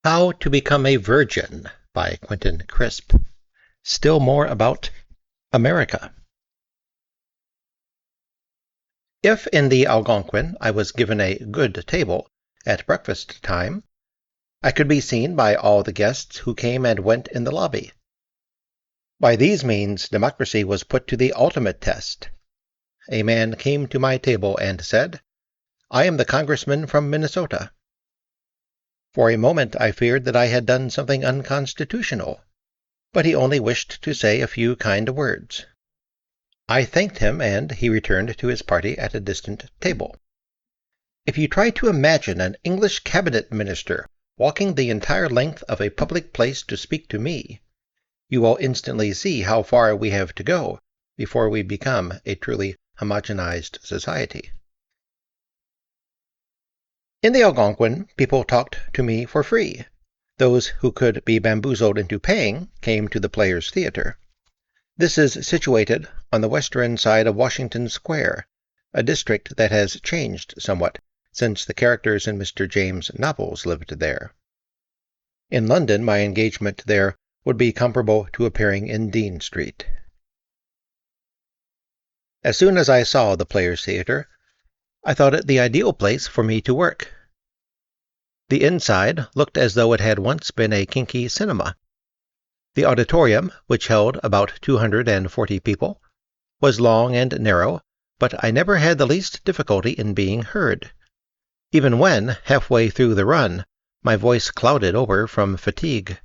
How to Become a Virgin by Quentin Crisp. Still more about America. If in the Algonquin I was given a good table at breakfast time, I could be seen by all the guests who came and went in the lobby. By these means democracy was put to the ultimate test. A man came to my table and said, "I am the congressman from Minnesota." For a moment I feared that I had done something unconstitutional, but he only wished to say a few kind words. I thanked him, and he returned to his party at a distant table. If you try to imagine an English cabinet minister walking the entire length of a public place to speak to me, you will instantly see how far we have to go before we become a truly homogenized society. In the Algonquin, people talked to me for free. Those who could be bamboozled into paying came to the Players Theater. This is situated on the western side of Washington Square, a district that has changed somewhat since the characters in Mr. James' novels lived there. In London, my engagement there would be comparable to appearing in Dean Street. As soon as I saw the Players Theater, I thought it the ideal place for me to work. The inside looked as though it had once been a kinky cinema. The auditorium, which held about 240 people, was long and narrow, but I never had the least difficulty in being heard, even when, halfway through the run, my voice clouded over from fatigue.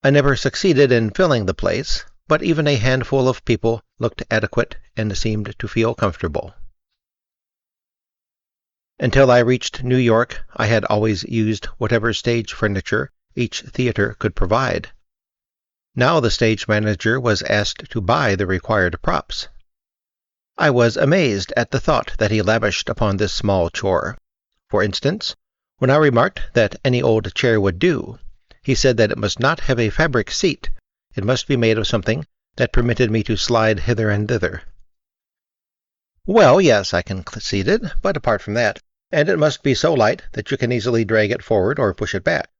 I never succeeded in filling the place, but even a handful of people looked adequate and seemed to feel comfortable. Until I reached New York, I had always used whatever stage furniture each theater could provide. Now the stage manager was asked to buy the required props. I was amazed at the thought that he lavished upon this small chore. For instance, when I remarked that any old chair would do, he said that it must not have a fabric seat. It must be made of something that permitted me to slide hither and thither. "Well, yes," I conceded, "but apart from that, and it must be so light that you can easily drag it forward or push it back."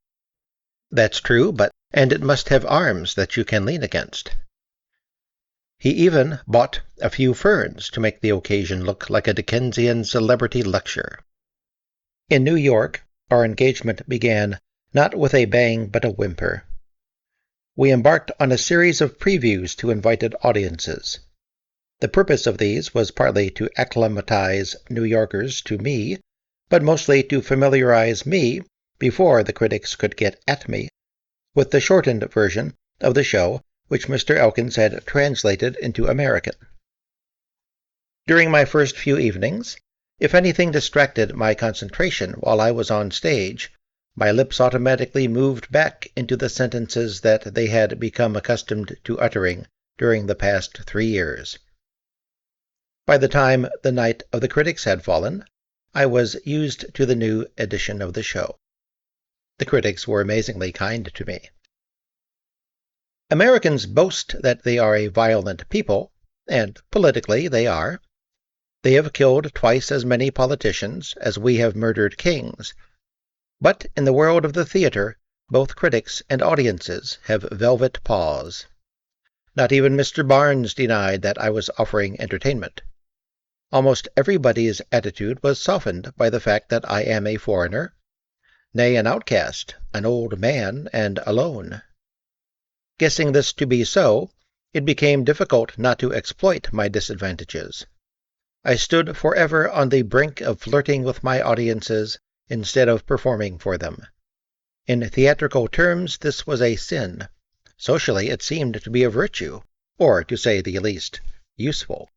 "That's true, and it must have arms that you can lean against." He even bought a few ferns to make the occasion look like a Dickensian celebrity lecture. In New York, our engagement began not with a bang but a whimper. We embarked on a series of previews to invited audiences. The purpose of these was partly to acclimatize New Yorkers to me, but mostly to familiarize me, before the critics could get at me, with the shortened version of the show which Mr. Elkins had translated into American. During my first few evenings, if anything distracted my concentration while I was on stage, my lips automatically moved back into the sentences that they had become accustomed to uttering during the past 3 years. By the time the night of the critics had fallen, I was used to the new edition of the show. The critics were amazingly kind to me. Americans boast that they are a violent people, and politically they are. They have killed twice as many politicians as we have murdered kings. But in the world of the theater, both critics and audiences have velvet paws. Not even Mr. Barnes denied that I was offering entertainment. Almost everybody's attitude was softened by the fact that I am a foreigner, nay, an outcast, an old man, and alone. Guessing this to be so, it became difficult not to exploit my disadvantages. I stood forever on the brink of flirting with my audiences instead of performing for them. In theatrical terms, this was a sin. Socially, it seemed to be a virtue, or, to say the least, useful.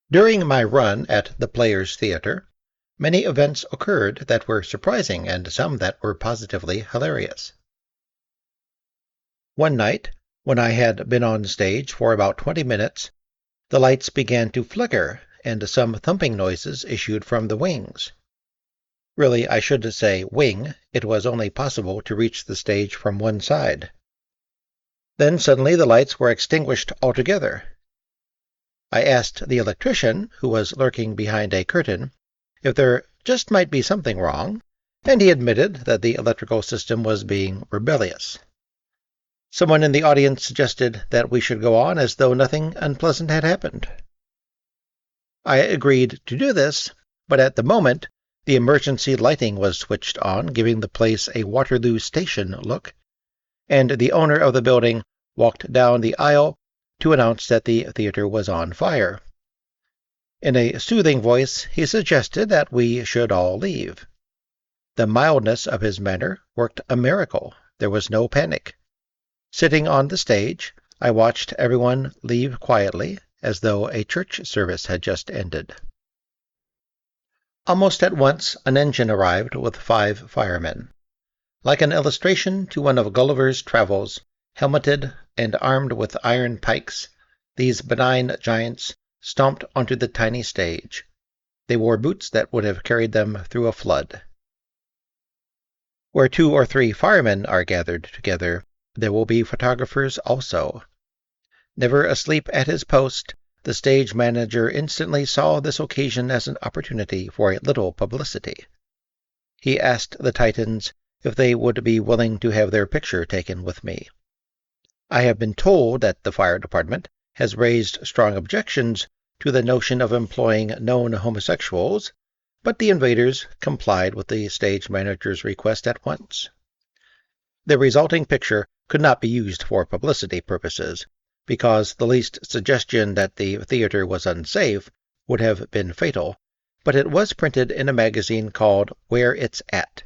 During my run at the Players Theater, many events occurred that were surprising and some that were positively hilarious. One night, when I had been on stage for about 20 minutes, the lights began to flicker and some thumping noises issued from the wings. Really, I should say wing. It was only possible to reach the stage from one side. Then suddenly the lights were extinguished altogether. I asked the electrician, who was lurking behind a curtain, if there just might be something wrong, and he admitted that the electrical system was being rebellious. Someone in the audience suggested that we should go on as though nothing unpleasant had happened. I agreed to do this, but at the moment, the emergency lighting was switched on, giving the place a Waterloo Station look, and the owner of the building walked down the aisle to announce that the theater was on fire. In a soothing voice, he suggested that we should all leave. The mildness of his manner worked a miracle. There was no panic. Sitting on the stage, I watched everyone leave quietly, as though a church service had just ended. Almost at once, an engine arrived with 5 firemen. Like an illustration to one of Gulliver's Travels, helmeted and armed with iron pikes, these benign giants stomped onto the tiny stage. They wore boots that would have carried them through a flood. Where 2 or 3 firemen are gathered together, there will be photographers also. Never asleep at his post, the stage manager instantly saw this occasion as an opportunity for a little publicity. He asked the Titans if they would be willing to have their picture taken with me. I have been told that the fire department has raised strong objections to the notion of employing known homosexuals, but the invaders complied with the stage manager's request at once. The resulting picture could not be used for publicity purposes, because the least suggestion that the theater was unsafe would have been fatal, but it was printed in a magazine called Where It's At.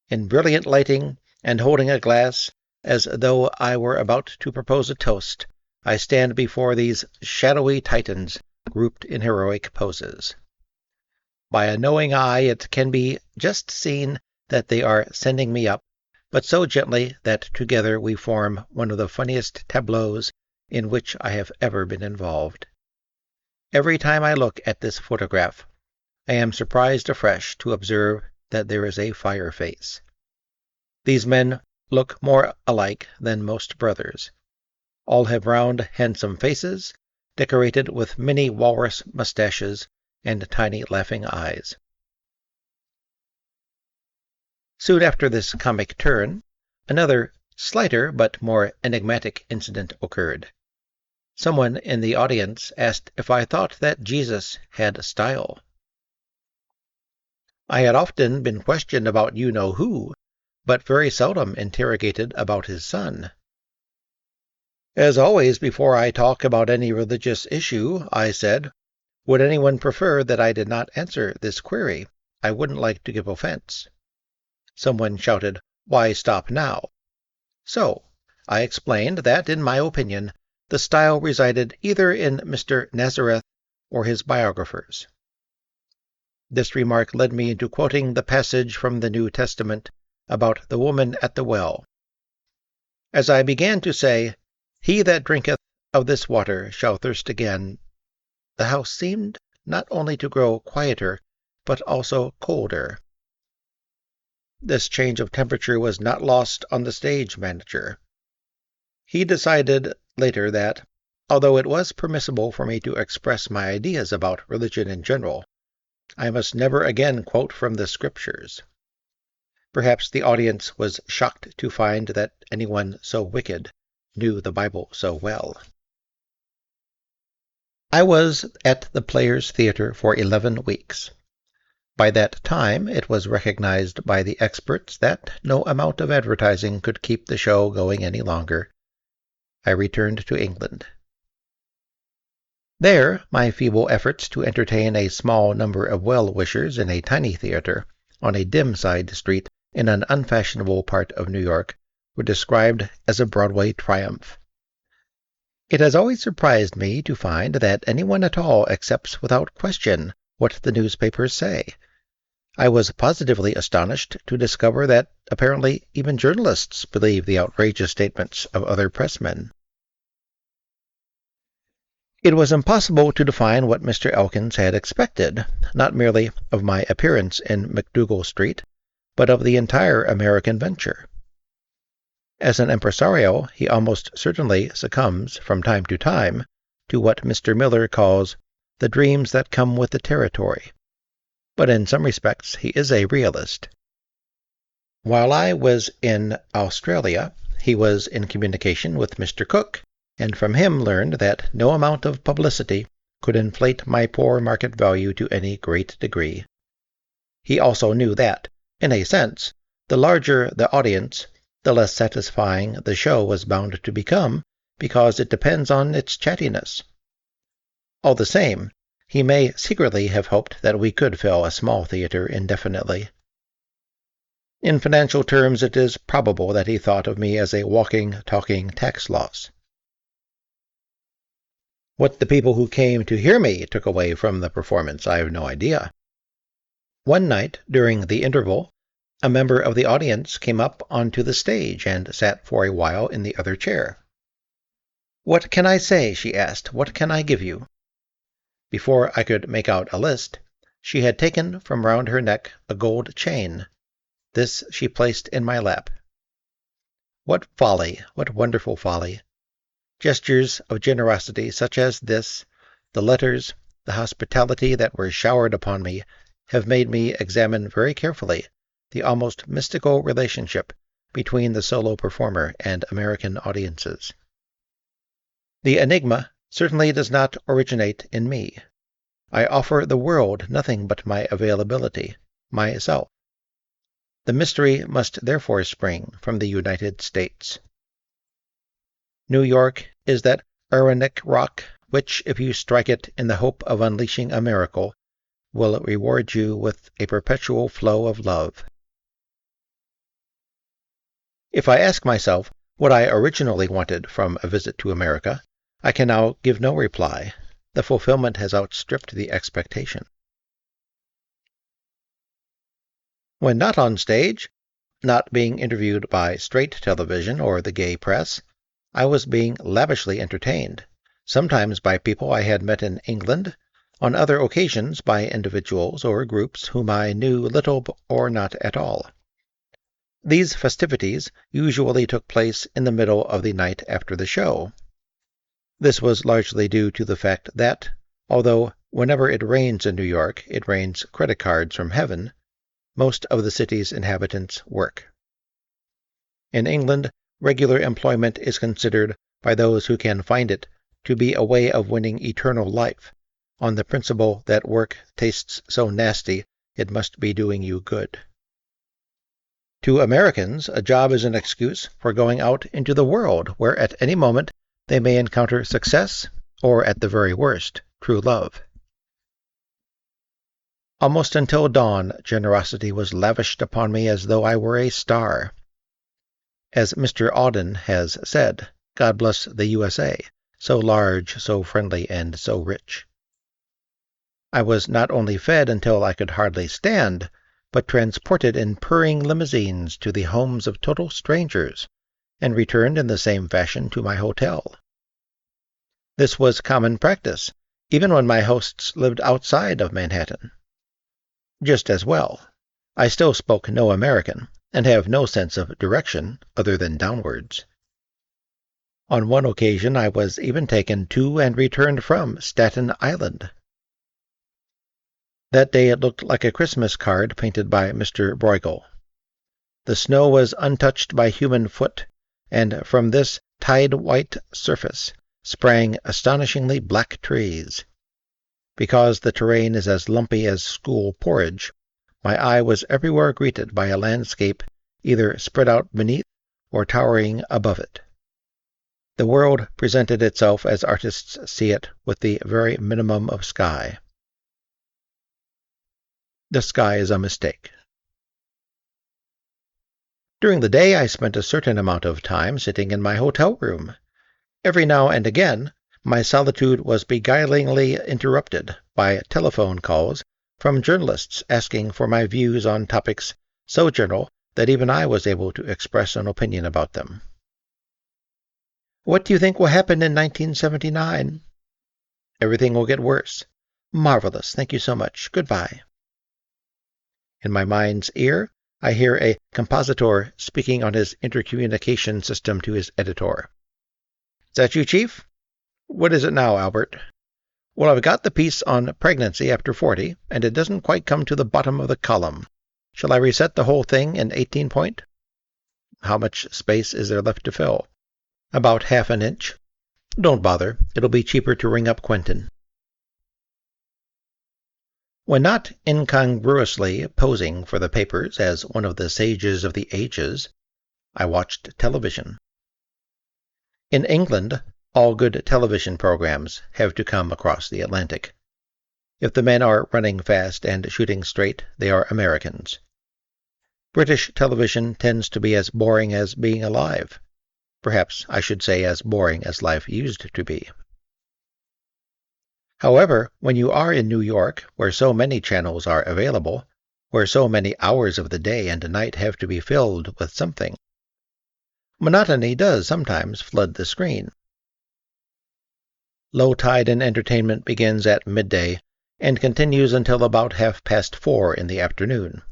In brilliant lighting, and holding a glass, as though I were about to propose a toast, I stand before these shadowy Titans grouped in heroic poses. By a knowing eye it can be just seen that they are sending me up, but so gently that together we form one of the funniest tableaux in which I have ever been involved. Every time I look at this photograph, I am surprised afresh to observe that there is a fire face. These men look more alike than most brothers. All have round, handsome faces, decorated with many walrus mustaches and tiny laughing eyes. Soon after this comic turn, another, slighter but more enigmatic incident occurred. Someone in the audience asked if I thought that Jesus had style. I had often been questioned about you-know-who, but very seldom interrogated about his son. As always, before I talk about any religious issue, I said, would anyone prefer that I did not answer this query? I wouldn't like to give offense. Someone shouted, "Why stop now?" So, I explained that, in my opinion, the style resided either in Mr. Nazareth or his biographers. This remark led me into quoting the passage from the New Testament about the woman at the well. As I began to say, "He that drinketh of this water shall thirst again," the house seemed not only to grow quieter, but also colder. This change of temperature was not lost on the stage manager. He decided later that, although it was permissible for me to express my ideas about religion in general, I must never again quote from the Scriptures. Perhaps the audience was shocked to find that anyone so wicked knew the Bible so well. I was at the Players Theatre for 11 weeks. By that time, it was recognized by the experts that no amount of advertising could keep the show going any longer. I returned to England. There, my feeble efforts to entertain a small number of well-wishers in a tiny theatre on a dim side street in an unfashionable part of New York were described as a Broadway triumph. It has always surprised me to find that anyone at all accepts without question what the newspapers say. I was positively astonished to discover that apparently even journalists believe the outrageous statements of other pressmen. It was impossible to define what Mr. Elkins had expected, not merely of my appearance in McDougal Street, but of the entire American venture. As an impresario, he almost certainly succumbs from time to what Mr. Miller calls the dreams that come with the territory. But in some respects he is a realist. While I was in Australia, he was in communication with Mr. Cook, and from him learned that no amount of publicity could inflate my poor market value to any great degree. He also knew that, in a sense, the larger the audience, the less satisfying the show was bound to become, because it depends on its chattiness. All the same, he may secretly have hoped that we could fill a small theater indefinitely. In financial terms, it is probable that he thought of me as a walking, talking tax loss. What the people who came to hear me took away from the performance, I have no idea. One night, during the interval, a member of the audience came up onto the stage and sat for a while in the other chair. "What can I say?" she asked. "What can I give you?" Before I could make out a list, she had taken from round her neck a gold chain. This she placed in my lap. What folly, what wonderful folly! Gestures of generosity such as this, the letters, the hospitality that were showered upon me, have made me examine very carefully the almost mystical relationship between the solo performer and American audiences. The enigma certainly does not originate in me. I offer the world nothing but my availability, myself. The mystery must therefore spring from the United States. New York is that Aaronic rock which, if you strike it in the hope of unleashing a miracle, will reward you with a perpetual flow of love. If I ask myself what I originally wanted from a visit to America, I can now give no reply. The fulfillment has outstripped the expectation. When not on stage, not being interviewed by straight television or the gay press, I was being lavishly entertained, sometimes by people I had met in England, on other occasions by individuals or groups whom I knew little or not at all. These festivities usually took place in the middle of the night after the show. This was largely due to the fact that, although whenever it rains in New York it rains credit cards from heaven, most of the city's inhabitants work. In England, regular employment is considered, by those who can find it, to be a way of winning eternal life, on the principle that work tastes so nasty it must be doing you good. To Americans, a job is an excuse for going out into the world, where at any moment they may encounter success, or at the very worst, true love. Almost until dawn, generosity was lavished upon me as though I were a star. As Mr. Auden has said, God bless the USA, so large, so friendly, and so rich. I was not only fed until I could hardly stand, but transported in purring limousines to the homes of total strangers, and returned in the same fashion to my hotel. This was common practice, even when my hosts lived outside of Manhattan. Just as well. I still spoke no American, and have no sense of direction other than downwards. On one occasion I was even taken to and returned from Staten Island. That day it looked like a Christmas card painted by Mr. Bruegel. The snow was untouched by human foot, and from this tide-white surface sprang astonishingly black trees. Because the terrain is as lumpy as school porridge, my eye was everywhere greeted by a landscape either spread out beneath or towering above it. The world presented itself as artists see it, with the very minimum of sky. The sky is a mistake. During the day I spent a certain amount of time sitting in my hotel room. Every now and again, my solitude was beguilingly interrupted by telephone calls from journalists asking for my views on topics so general that even I was able to express an opinion about them. What do you think will happen in 1979? Everything will get worse. Marvelous. Thank you so much. Goodbye. In my mind's ear, I hear a compositor speaking on his intercommunication system to his editor. Is that you, Chief? What is it now, Albert? Well, I've got the piece on pregnancy after 40, and it doesn't quite come to the bottom of the column. Shall I reset the whole thing in 18-point? How much space is there left to fill? About half an inch. Don't bother. It'll be cheaper to ring up Quentin. When not incongruously posing for the papers as one of the sages of the ages, I watched television. In England, all good television programs have to come across the Atlantic. If the men are running fast and shooting straight, they are Americans. British television tends to be as boring as being alive. Perhaps I should say as boring as life used to be. However, when you are in New York, where so many channels are available, where so many hours of the day and night have to be filled with something, monotony does sometimes flood the screen. Low tide in entertainment begins at midday and continues until about 4:30 in the afternoon.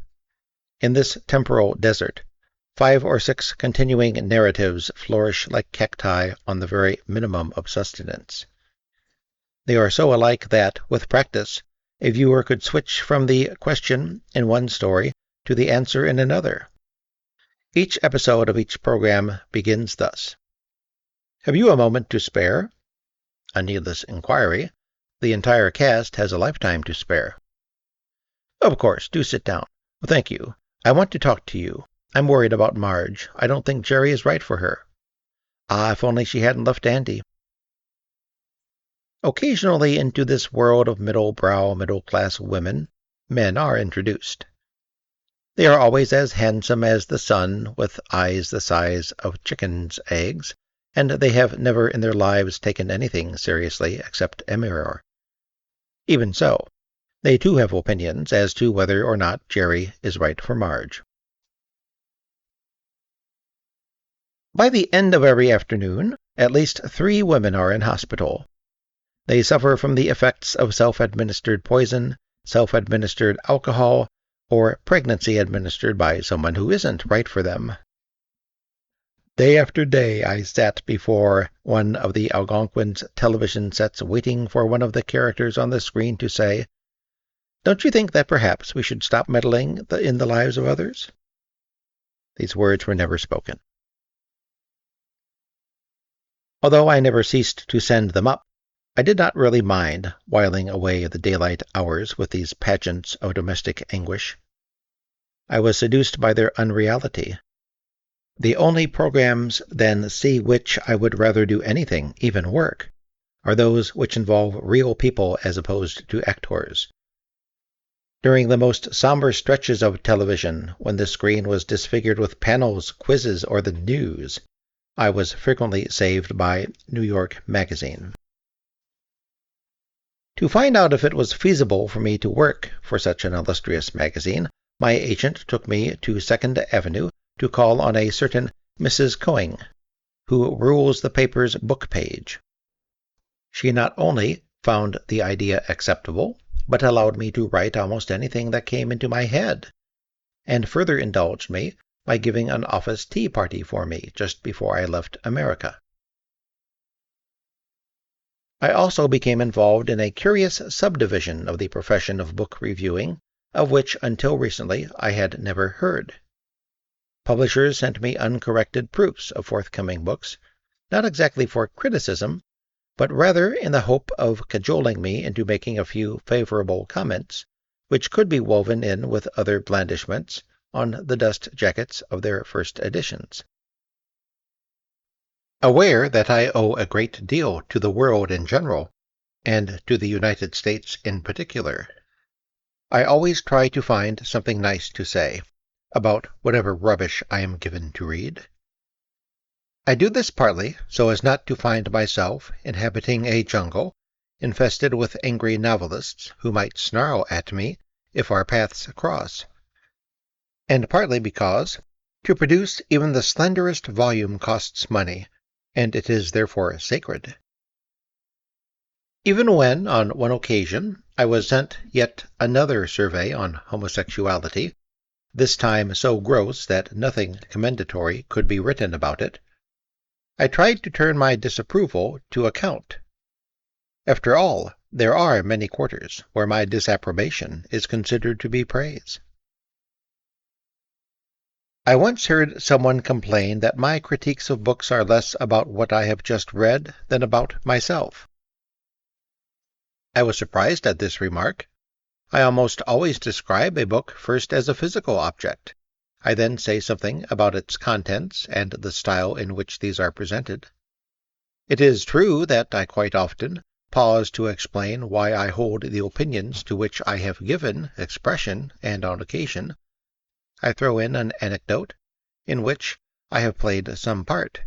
In this temporal desert, 5 or 6 continuing narratives flourish like cacti on the very minimum of sustenance. They are so alike that, with practice, a viewer could switch from the question in one story to the answer in another. Each episode of each program begins thus. Have you a moment to spare? A needless inquiry. The entire cast has a lifetime to spare. Of course, do sit down. Thank you. I want to talk to you. I'm worried about Marge. I don't think Jerry is right for her. Ah, if only she hadn't left Andy. Occasionally into this world of middle-brow, middle-class women, men are introduced. They are always as handsome as the sun, with eyes the size of chickens' eggs, and they have never in their lives taken anything seriously except a mirror. Even so, they too have opinions as to whether or not Jerry is right for Marge. By the end of every afternoon, at least 3 women are in hospital. They suffer from the effects of self-administered poison, self-administered alcohol, or pregnancy administered by someone who isn't right for them. Day after day I sat before one of the Algonquin's television sets waiting for one of the characters on the screen to say, "Don't you think that perhaps we should stop meddling in the lives of others?" These words were never spoken. Although I never ceased to send them up, I did not really mind whiling away the daylight hours with these pageants of domestic anguish. I was seduced by their unreality. The only programs, then, see which I would rather do anything, even work, are those which involve real people as opposed to actors. During the most somber stretches of television, when the screen was disfigured with panels, quizzes, or the news, I was frequently saved by New York Magazine. To find out if it was feasible for me to work for such an illustrious magazine, my agent took me to 2nd Avenue to call on a certain Mrs. Coing, who rules the paper's book page. She not only found the idea acceptable, but allowed me to write almost anything that came into my head, and further indulged me by giving an office tea party for me just before I left America. I also became involved in a curious subdivision of the profession of book reviewing, of which until recently I had never heard. Publishers sent me uncorrected proofs of forthcoming books, not exactly for criticism, but rather in the hope of cajoling me into making a few favorable comments, which could be woven in with other blandishments on the dust jackets of their first editions. Aware that I owe a great deal to the world in general, and to the United States in particular, I always try to find something nice to say about whatever rubbish I am given to read. I do this partly so as not to find myself inhabiting a jungle infested with angry novelists who might snarl at me if our paths cross, and partly because to produce even the slenderest volume costs money, and it is therefore sacred. Even when, on one occasion, I was sent yet another survey on homosexuality, this time so gross that nothing commendatory could be written about it, I tried to turn my disapproval to account. After all, there are many quarters where my disapprobation is considered to be praise. I once heard someone complain that my critiques of books are less about what I have just read than about myself. I was surprised at this remark. I almost always describe a book first as a physical object. I then say something about its contents and the style in which these are presented. It is true that I quite often pause to explain why I hold the opinions to which I have given expression, and on occasion I throw in an anecdote in which I have played some part.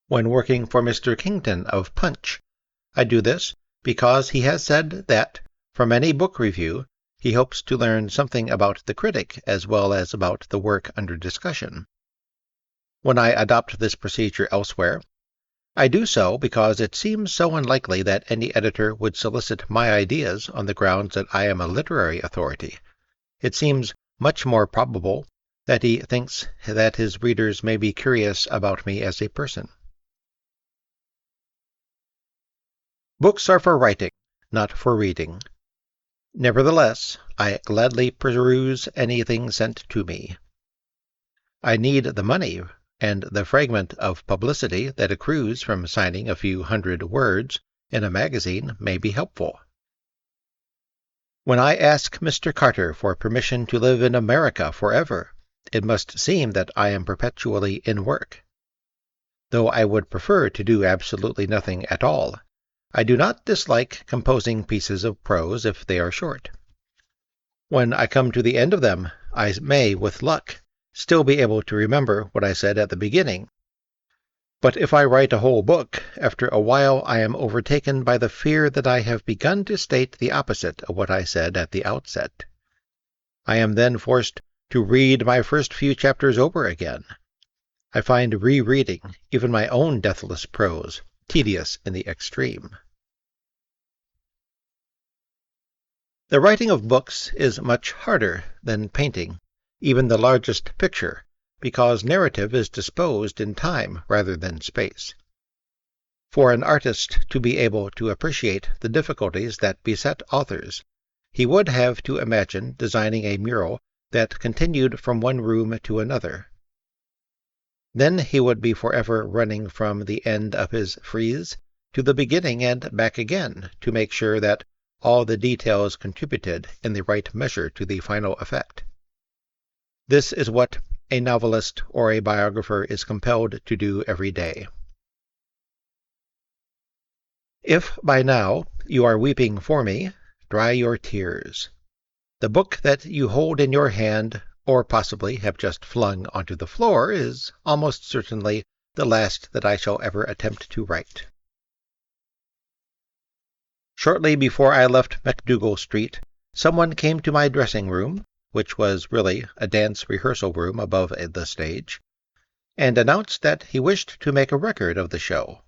When working for Mr. Kington of Punch, I do this because he has said that, from any book review, he hopes to learn something about the critic as well as about the work under discussion. When I adopt this procedure elsewhere, I do so because it seems so unlikely that any editor would solicit my ideas on the grounds that I am a literary authority. It seems much more probable that he thinks that his readers may be curious about me as a person. Books are for writing, not for reading. Nevertheless, I gladly peruse anything sent to me. I need the money, and the fragment of publicity that accrues from signing a few hundred words in a magazine may be helpful. When I ask Mr. Carter for permission to live in America forever, it must seem that I am perpetually in work. Though I would prefer to do absolutely nothing at all, I do not dislike composing pieces of prose if they are short. When I come to the end of them, I may, with luck, still be able to remember what I said at the beginning. But if I write a whole book, after a while I am overtaken by the fear that I have begun to state the opposite of what I said at the outset. I am then forced to read my first few chapters over again. I find rereading, even my own deathless prose, tedious in the extreme. The writing of books is much harder than painting, even the largest picture, because narrative is disposed in time rather than space. For an artist to be able to appreciate the difficulties that beset authors, he would have to imagine designing a mural that continued from one room to another. Then he would be forever running from the end of his frieze to the beginning and back again to make sure that all the details contributed in the right measure to the final effect. This is what a novelist or a biographer is compelled to do every day. If by now you are weeping for me, dry your tears. The book that you hold in your hand, or possibly have just flung onto the floor, is almost certainly the last that I shall ever attempt to write. Shortly before I left MacDougall Street, someone came to my dressing room, which was really a dance rehearsal room above the stage, and announced that he wished to make a record of the show.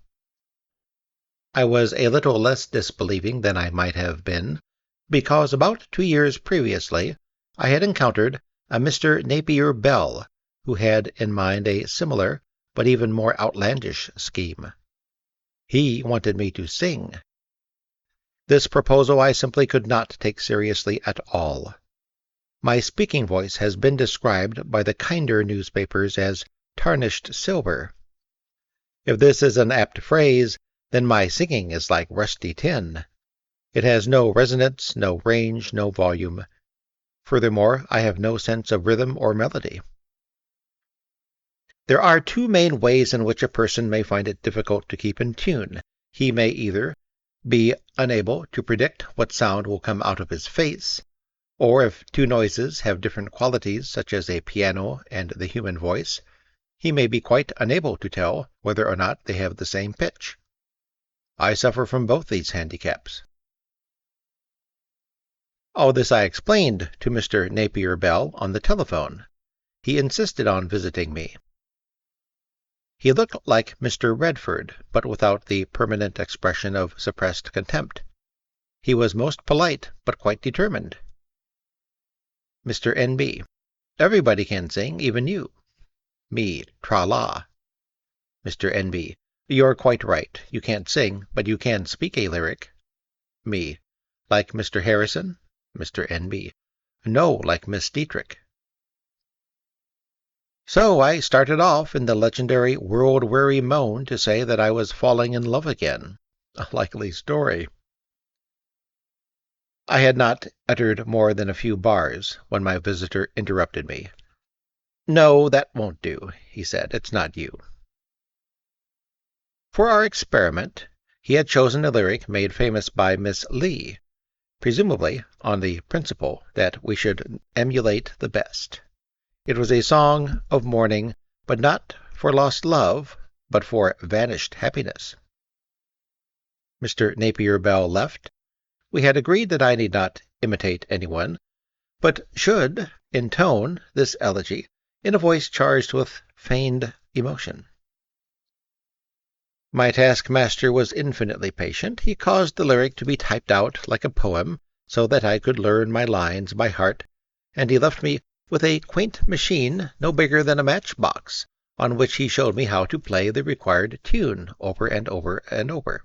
I was a little less disbelieving than I might have been, because about 2 years previously I had encountered a Mr. Napier Bell, who had in mind a similar but even more outlandish scheme. He wanted me to sing. This proposal I simply could not take seriously at all. My speaking voice has been described by the kinder newspapers as tarnished silver. If this is an apt phrase, then my singing is like rusty tin. It has no resonance, no range, no volume. Furthermore, I have no sense of rhythm or melody. There are two main ways in which a person may find it difficult to keep in tune. He may either be unable to predict what sound will come out of his face, or if two noises have different qualities, such as a piano and the human voice, he may be quite unable to tell whether or not they have the same pitch. I suffer from both these handicaps. All this I explained to Mr. Napier Bell on the telephone. He insisted on visiting me. He looked like Mr. Redford, but without the permanent expression of suppressed contempt. He was most polite, but quite determined. Mr. N.B. Everybody can sing, even you. Me, tra-la. Mr. N.B. You're quite right. You can't sing, but you can speak a lyric. Me. Like Mr. Harrison? Mr. N.B. No, like Miss Dietrich. So I started off in the legendary world-weary moan to say that I was falling in love again. A likely story. I had not uttered more than a few bars when my visitor interrupted me. "No, that won't do," he said. "It's not you." For our experiment, he had chosen a lyric made famous by Miss Lee, presumably on the principle that we should emulate the best. It was a song of mourning, but not for lost love, but for vanished happiness. Mr. Napier Bell left. We had agreed that I need not imitate anyone, but should intone this elegy in a voice charged with feigned emotion. My taskmaster was infinitely patient. He caused the lyric to be typed out like a poem so that I could learn my lines by heart, and he left me with a quaint machine no bigger than a matchbox, on which he showed me how to play the required tune over and over and over.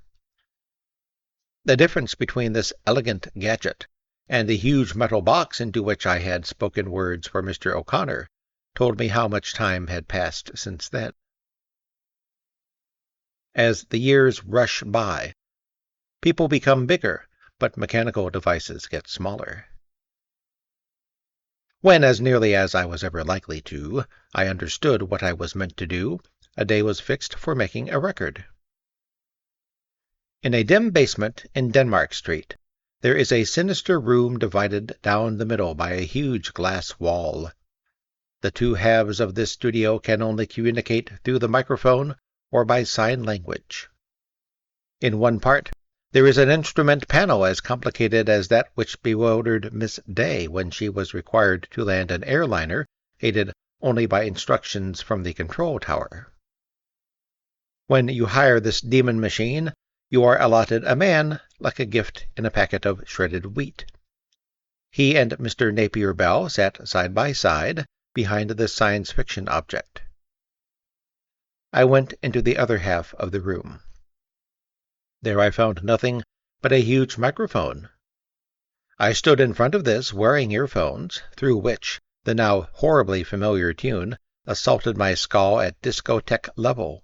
The difference between this elegant gadget and the huge metal box into which I had spoken words for Mr. O'Connor told me how much time had passed since then. As the years rush by, people become bigger, but mechanical devices get smaller. When, as nearly as I was ever likely to, I understood what I was meant to do, a day was fixed for making a record. In a dim basement in Denmark Street, there is a sinister room divided down the middle by a huge glass wall. The two halves of this studio can only communicate through the microphone or by sign language. In one part, there is an instrument panel as complicated as that which bewildered Miss Day when she was required to land an airliner, aided only by instructions from the control tower. When you hire this demon machine, you are allotted a man like a gift in a packet of shredded wheat. He and Mr. Napier Bell sat side by side behind this science fiction object. I went into the other half of the room. There I found nothing but a huge microphone. I stood in front of this wearing earphones, through which the now horribly familiar tune assaulted my skull at discotheque level.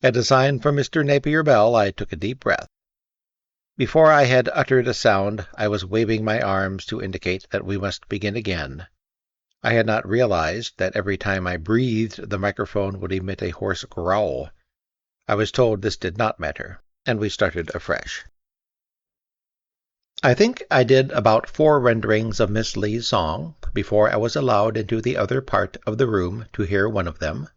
At a sign from Mr. Napier Bell, I took a deep breath. Before I had uttered a sound, I was waving my arms to indicate that we must begin again. I had not realized that every time I breathed, the microphone would emit a hoarse growl. I was told this did not matter, and we started afresh. I think I did about 4 renderings of Miss Lee's song before I was allowed into the other part of the room to hear one of them.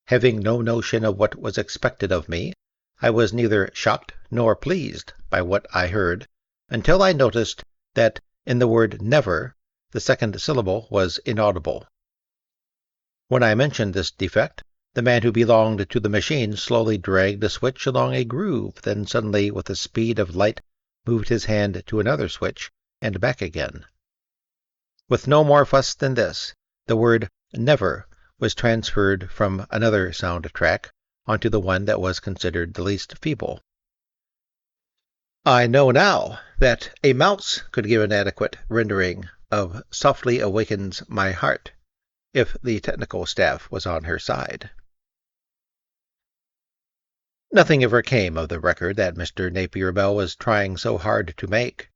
Having no notion of what was expected of me, I was neither shocked nor pleased by what I heard until I noticed that in the word never, the second syllable was inaudible. When I mentioned this defect, the man who belonged to the machine slowly dragged the switch along a groove, then suddenly, with the speed of light, moved his hand to another switch, and back again. With no more fuss than this, the word never was transferred from another sound track onto the one that was considered the least feeble. I know now that a mouse could give an adequate rendering of Softly Awakens My Heart, if the technical staff was on her side. Nothing ever came of the record that Mr. Napier Bell was trying so hard to make.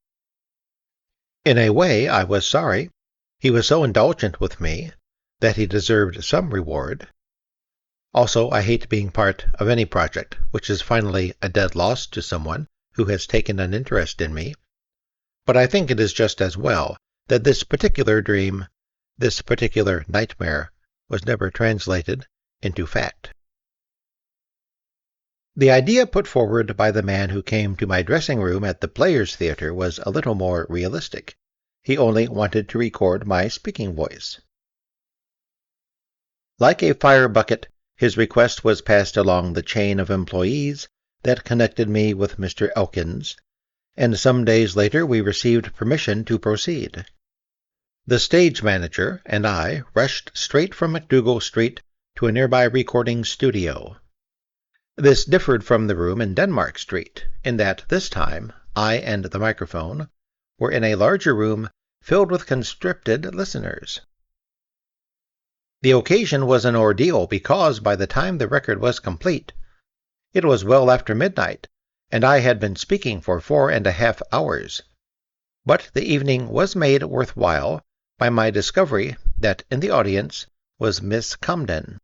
In a way, I was sorry. He was so indulgent with me that he deserved some reward. Also, I hate being part of any project which is finally a dead loss to someone who has taken an interest in me. But I think it is just as well that this particular dream, this particular nightmare, was never translated into fact. The idea put forward by the man who came to my dressing room at the Players Theatre was a little more realistic. He only wanted to record my speaking voice. Like a fire bucket, his request was passed along the chain of employees that connected me with Mr. Elkins, and some days later we received permission to proceed. The stage manager and I rushed straight from MacDougall Street to a nearby recording studio. This differed from the room in Denmark Street, in that this time I and the microphone were in a larger room filled with constricted listeners. The occasion was an ordeal because by the time the record was complete, it was well after midnight, and I had been speaking for 4.5 hours. But the evening was made worthwhile by my discovery that in the audience was Miss Comden.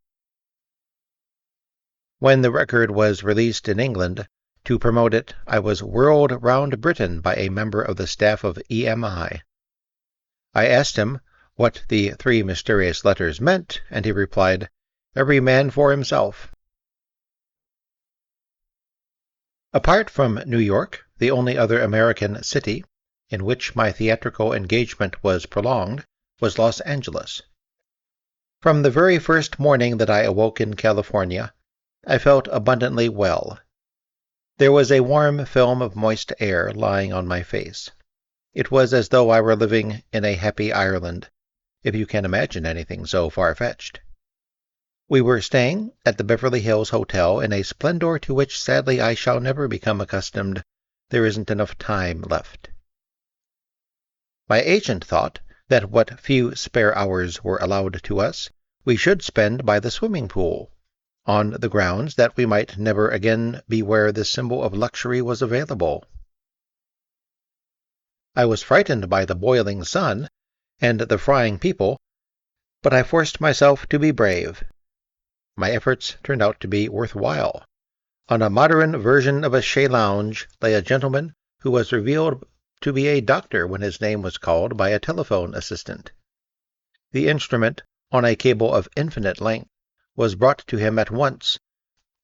When the record was released in England, to promote it, I was whirled round Britain by a member of the staff of EMI. I asked him what the 3 mysterious letters meant, and he replied, "Every man for himself." Apart from New York, the only other American city in which my theatrical engagement was prolonged was Los Angeles. From the very first morning that I awoke in California, I felt abundantly well. There was a warm film of moist air lying on my face. It was as though I were living in a happy Ireland, if you can imagine anything so far-fetched. We were staying at the Beverly Hills Hotel in a splendor to which sadly I shall never become accustomed. There isn't enough time left. My agent thought that what few spare hours were allowed to us, we should spend by the swimming pool, on the grounds that we might never again be where this symbol of luxury was available. I was frightened by the boiling sun and the frying people, but I forced myself to be brave. My efforts turned out to be worthwhile. On a modern version of a chaise lounge lay a gentleman who was revealed to be a doctor when his name was called by a telephone assistant. The instrument, on a cable of infinite length, was brought to him at once,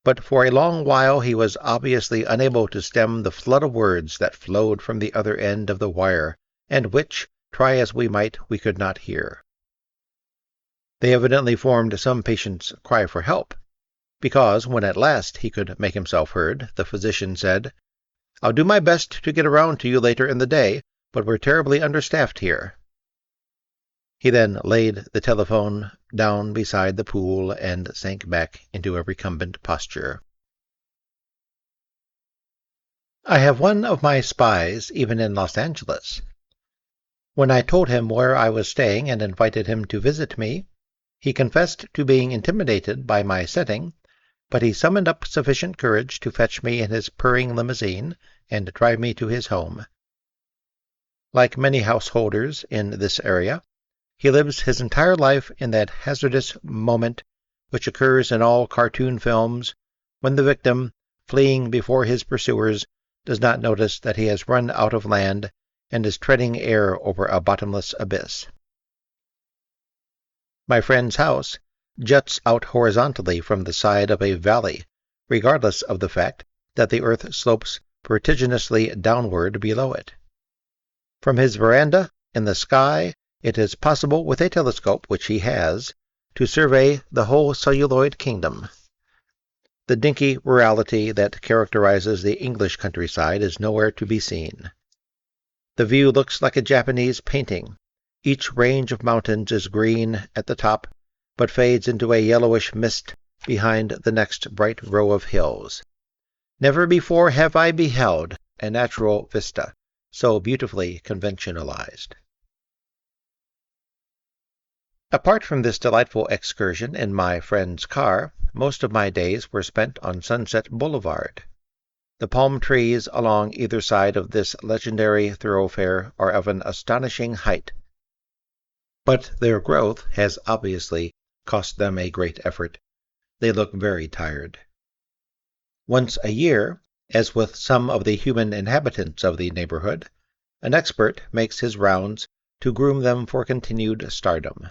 but for a long while he was obviously unable to stem the flood of words that flowed from the other end of the wire, and which, try as we might, we could not hear. They evidently formed some patient's cry for help, because when at last he could make himself heard, the physician said, "I'll do my best to get around to you later in the day, but we're terribly understaffed here." He then laid the telephone down beside the pool and sank back into a recumbent posture. I have one of my spies even in Los Angeles. When I told him where I was staying and invited him to visit me, he confessed to being intimidated by my setting, but he summoned up sufficient courage to fetch me in his purring limousine and drive me to his home. Like many householders in this area, he lives his entire life in that hazardous moment which occurs in all cartoon films when the victim, fleeing before his pursuers, does not notice that he has run out of land and is treading air over a bottomless abyss. My friend's house juts out horizontally from the side of a valley, regardless of the fact that the earth slopes vertiginously downward below it. From his veranda in the sky, it is possible, with a telescope, which he has, to survey the whole celluloid kingdom. The dinky rurality that characterizes the English countryside is nowhere to be seen. The view looks like a Japanese painting. Each range of mountains is green at the top, but fades into a yellowish mist behind the next bright row of hills. Never before have I beheld a natural vista so beautifully conventionalized. Apart from this delightful excursion in my friend's car, most of my days were spent on Sunset Boulevard. The palm trees along either side of this legendary thoroughfare are of an astonishing height, but their growth has obviously cost them a great effort. They look very tired. Once a year, as with some of the human inhabitants of the neighborhood, an expert makes his rounds to groom them for continued stardom.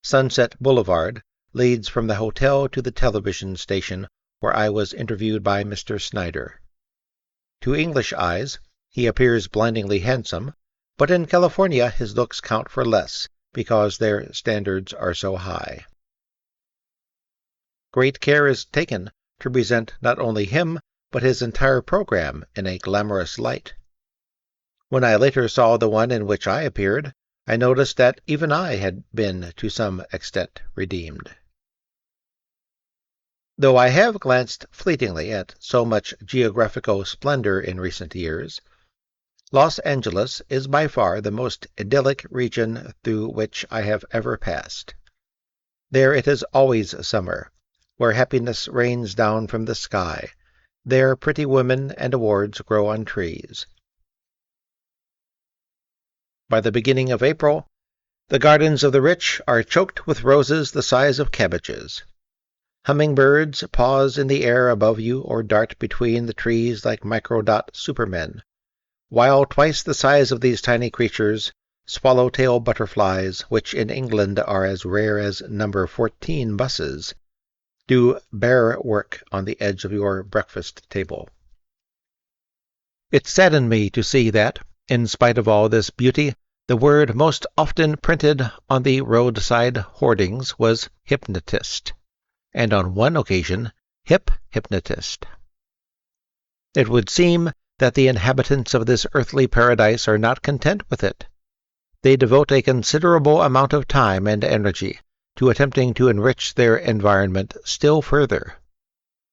Sunset Boulevard leads from the hotel to the television station where I was interviewed by Mr. Snyder. To English eyes, he appears blindingly handsome, but in California his looks count for less because their standards are so high. Great care is taken to present not only him, but his entire program in a glamorous light. When I later saw the one in which I appeared, I noticed that even I had been to some extent redeemed. Though I have glanced fleetingly at so much geographical splendor in recent years, Los Angeles is by far the most idyllic region through which I have ever passed. There it is always summer, where happiness rains down from the sky. There pretty women and awards grow on trees. By the beginning of April, the gardens of the rich are choked with roses the size of cabbages. Hummingbirds pause in the air above you or dart between the trees like microdot supermen, while twice the size of these tiny creatures, swallowtail butterflies, which in England are as rare as number 14 buses, do bear work on the edge of your breakfast table. It saddened me to see that, in spite of all this beauty, the word most often printed on the roadside hoardings was hypnotist, and on one occasion, hypnotist. It would seem that the inhabitants of this earthly paradise are not content with it. They devote a considerable amount of time and energy to attempting to enrich their environment still further.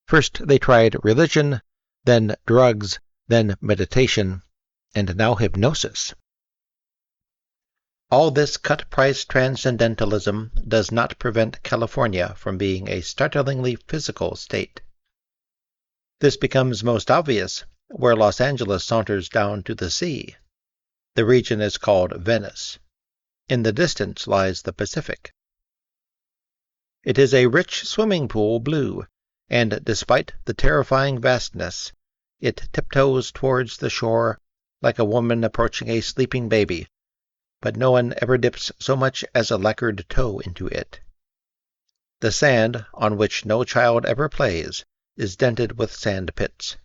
First they tried religion, then drugs, then meditation, and now hypnosis. All this cut-price transcendentalism does not prevent California from being a startlingly physical state. This becomes most obvious where Los Angeles saunters down to the sea. The region is called Venice. In the distance lies the Pacific. It is a rich swimming pool blue, and despite the terrifying vastness, it tiptoes towards the shore like a woman approaching a sleeping baby, but no one ever dips so much as a lacquered toe into it. The sand, on which no child ever plays, is dented with sand pits.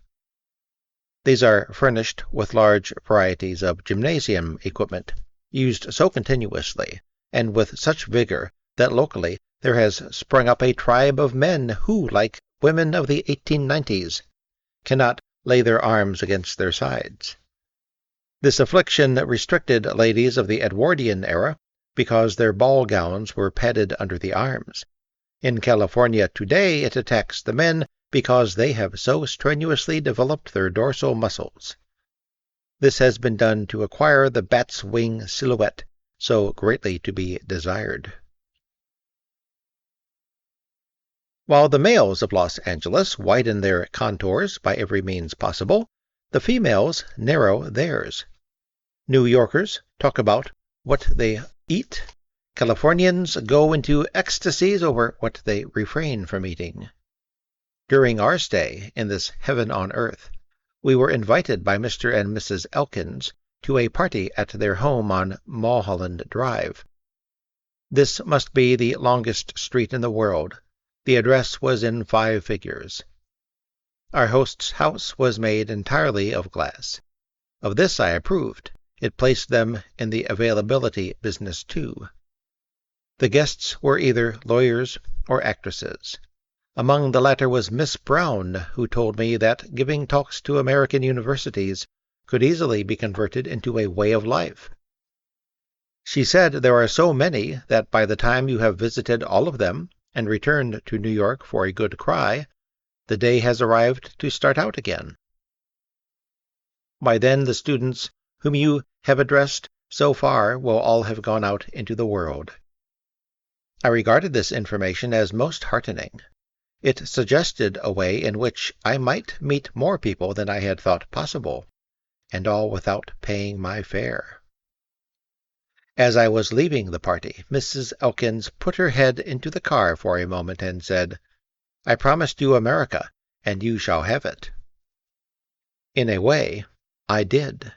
These are furnished with large varieties of gymnasium equipment, used so continuously and with such vigor that locally there has sprung up a tribe of men who, like women of the 1890s, cannot lay their arms against their sides. This affliction restricted ladies of the Edwardian era because their ball gowns were padded under the arms. In California today it attacks the men because they have so strenuously developed their dorsal muscles. This has been done to acquire the bat's wing silhouette so greatly to be desired. While the males of Los Angeles widen their contours by every means possible, the females narrow theirs. New Yorkers talk about what they eat. Californians go into ecstasies over what they refrain from eating. During our stay in this heaven on earth, we were invited by Mr. and Mrs. Elkins to a party at their home on Mulholland Drive. This must be the longest street in the world. The address was in 5 figures. Our host's house was made entirely of glass. Of this I approved. It placed them in the availability business too. The guests were either lawyers or actresses. Among the latter was Miss Brown, who told me that giving talks to American universities could easily be converted into a way of life. She said there are so many that by the time you have visited all of them and returned to New York for a good cry, the day has arrived to start out again. By then the students whom you have addressed so far will all have gone out into the world. I regarded this information as most heartening. It suggested a way in which I might meet more people than I had thought possible, and all without paying my fare. As I was leaving the party, Mrs. Elkins put her head into the car for a moment and said, "I promised you America, and you shall have it." In a way, I did.